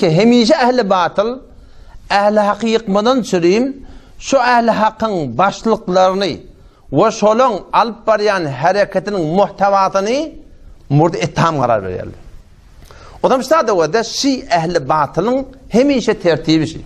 ki hemişe ehli batıl, ehli hakkı yıkmadan süreyim, şu ehli hakkın başlıklarını ve şolun alıp barayan hareketinin muhtevatını burada itham karar verirler. O da işte da ehli batılın hemişe tertibi şey.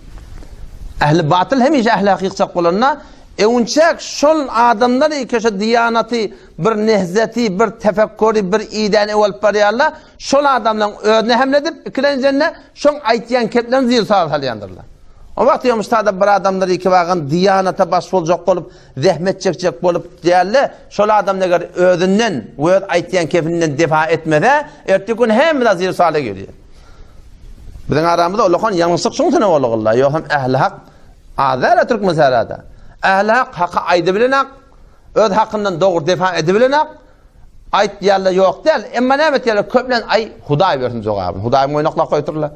Ehli batıl hemişe ehli hakkı yıksak olanına Eunçak şol adamlar iki diyaneti bir nehzeti, bir tefekkürü, bir iden evvel parayalla şol adamların ödüne hemledip ikilencenne şol aytiyan keplerini zil sağlatıyandırlar. O vakti yoğmuşta bir adamlar iki vakın diyanete başvolacak olup, zahmet çekecek olup değerli şol adamlar ödünden ve aytiyan kepinden defa etmede ertikün hem de zil sağla geliyor. Bizim aramızda Allah'ın yanlışlık şunu ne olur? Yok hem ehli hak azara Türk mesarada. Ehli hak hakkı aydı bilenek, öz hakkından doğru defa edebilenek, ayt yalla yok değil. Ama ne metiyalla köplen ay Huday versin cevabını. Huday moynakla koyturlar.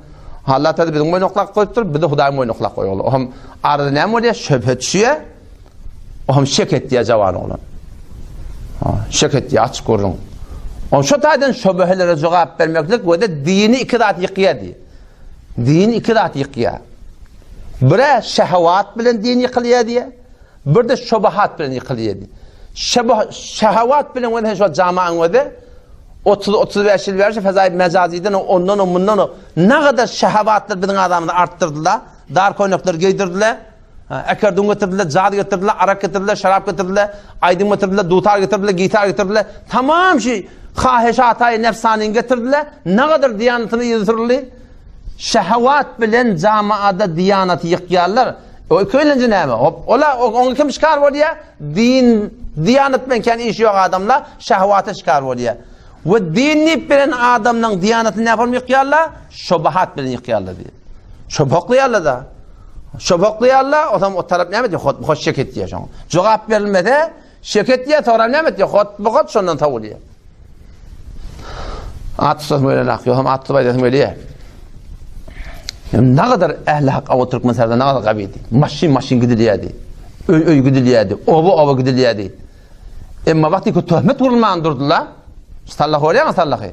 Allah tabi bizim moynakla koytur, bir de Huday moynakla koyuyorlar. Ohum arada ne mi diye şöphet şüye, ohum şeket diye cevabını olan. Şeket diye açık korun. Ohum şu taydan şöbehelere cevap vermeklik ve de dini iki dağıt yıkıya diye. Dini iki dağıt yıkıya. Bire şehvat bilen dini yıkılıya diye. Bir de şubahat bilen yıkılıyor. Şehvat bilen ve şu camianın ve de 30-35 yıl verse fezai mecaziden ondan o bundan o ne kadar şehvatlar bizim adamını arttırdılar. Dar koynakları giydirdiler. Ekerdun getirdiler, cadı getirdiler, arak getirdiler, şarap getirdiler, aydın getirdiler, dutar getirdiler, gitar getirdiler. Tamam şey khahişatayı nefsanin getirdiler. Ne kadar diyanetini yedirirler. Şehvat bilen camiada diyaneti yıkıyarlar. O köylence ne mi? Ola onu kim çıkar var diye? Diyanet men kendi iş yok adamla şehvata çıkar var diye. Ve dinni bilen adamın diyanetini ne yapalım yıkıyarlar? Şubahat bilen yıkıyarlar diye. Şubhaklıyarlar da. Şubhaklıyarlar o zaman o taraf ne mi? Hoş şeket diye. Cevap verilmede şeket diye sonra ne mi? Hoş şundan tavul diye. Atsız böyle nakıyor. Hem atsız baydesin böyle. Ne kadar ehli hak o Türk meselede ne kadar kabiydi. Maşin gidiliyedi. Öy gidiliyedi. Ova gidiliyedi. Ama vakti ki töhmet vurulmayan durdular. Sallak oraya mı sallakı?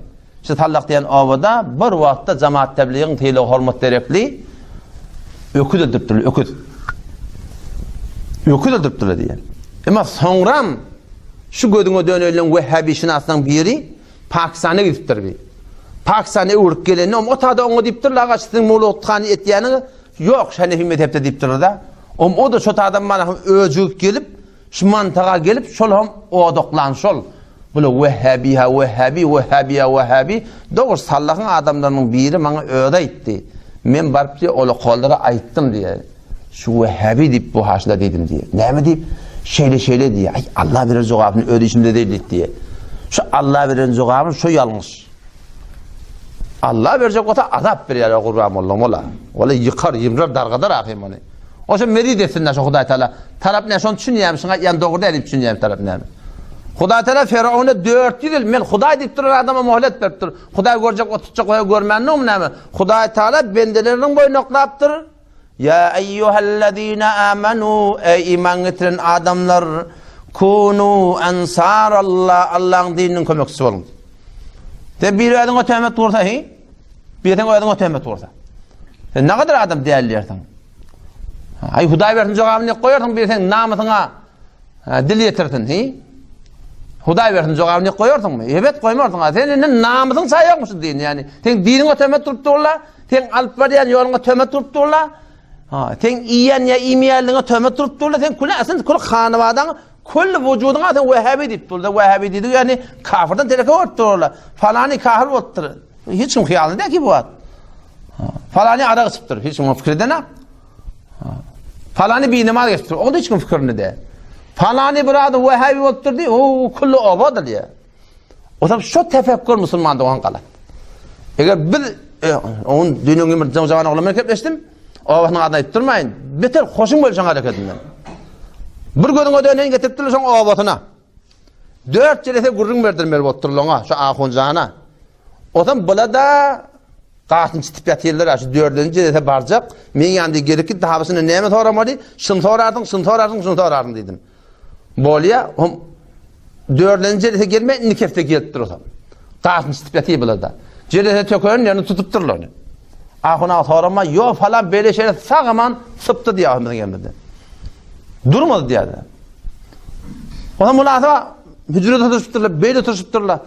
İşte sallak diyen ovada bir vakti cemaat tebliğin teyli hormat derekli öküd öldürttürler. Öküd öldürttürler diyen. Ama sonra şu gödüğüne dönülen Vehhabi şinasından biri Pakistan'a gidiptir bir. Pakistan'a uğrup geleni o tada onu deyiptirler ağaçtın Moğolotkanı etiyeni yok Şenefi mezhepte deyiptirler da o da şu tadan bana öcük gelip şu mantığa gelip şol hem o doklan şol böyle Vehhabi doğru sallakın adamlarının biri bana öde etti men barıp diye onu kollara ayttım diye şu Vehhabi deyip bu haşla dedim diye ne mi deyip şeyle diye ay Allah verir cevabını öde içimde değil diye şu Allah verir cevabını şu yanlış Allah verecek ota azap veriyor Kurban ola. Ola yıkar, yımrar, dargadar akıyım onu. O zaman merid etsinler şu Huday Teala. Taraf ne son düşünüyorum sana yani doğru değil düşünüyorum taraf ne? Huday Teala Firavun'a 400 yıl men Huday deyip durur adama muhlet verip durur. Huday görecek oturacak o görmen ne mi? Huday Teala bendelerinin boyunu oklaptır. Ya eyyühellezine amenu ey iman getiren adamlar kunu ensarallah Allah'ın dininin kömekçisi olun. De bir adın o tehmet vursa hi, bir adın o tehmet vursa. Sen ne kadar adam değerli yersin? Ay Huday versin cevabını koyarsın bir sen namusuna dil yetirsin hi. Huday versin cevabını koyarsın mı? Evet koymarsın. Senin namusun sayıyormuşsun din yani. Sen dinin o tehmet turup dururlar. Sen alpbariyan yoluna tehmet turup dururlar. Sen iyen ya imiyerliğine tehmet turup dururlar. Sen kul hanıvadan kul vücuduna sen Vehhabi deyip durdu. Vehhabi dedi yani kafirden teleke orttururlar. Falani kahir ortturur. Hiç kim hıyalını değil ki bu ad. Falani ara ısıptır. Hiç kim fikri de ne? Falani bir namaz geçtir. O da hiç kim fikrini de. Falani bir adı Vehhabi orttur diye. O kullu obadır diye. O zaman şu tefekkür Müslümanda olan kalan. Eğer bir onun dünyanın ömür zamanı olamaya kepleştim. O vaktini adına ettirmeyin. Beter hoşum böyle hareketinden. Bir gödüğüne döneyin getirip durursan o avatına. 4 çelese gurrun verdirmeli oturluğuna, şu ahuncağına. O zaman bula da kaçıncı tip yatırlar, şu 4. çelese barcak. Men yandı gerekli dahabısını neyme soramadı, şın sorardın dedim. Bolya, 4. çelese gelme, nikefte gelip durur o zaman. Kaçıncı tip yatırlar bula da. Çelese tökörün yanı tutup dururlar. Ahuna sorama yo falan böyle şeyler sağaman sıptı diye ahımızın gelmedi. Durmadı diye. Ona mulasa hücrede oturuşturlar, böyle oturuşturlar.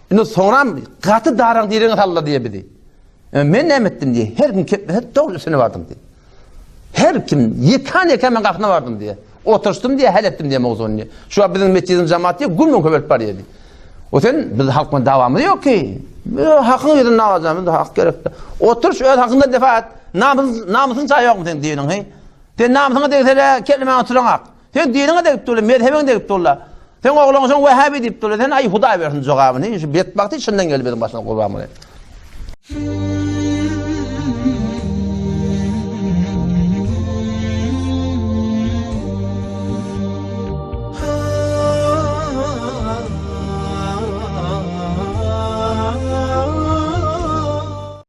Şimdi sonra katı daran diyerini salla diye bidi. Men ne ettim diye. Her kim hep doğrusuna vardım diye. Her kim yıkan ben kalkına vardım diye. Oturuştum diye hel ettim diye mevzunu diye. Şu an bizim mescidin cemaati diye gülmün köbelt var yedi. O sen biz halkın davamı yok ki. Hakkını verin ne alacağım? Hak gerekti. Otur şu hakkında defa et. Namusun çay yok mu sen diyenin hey? Sen namusuna deyip kelime oturan hak. Sen dinine deyip durla, mezhebine deyip durla. Sen oğlun sen Vehhabi deyip durla. Sen ay Huday versin cevabını. Şu bet baktı içinden geldi benim başına kurbanımı.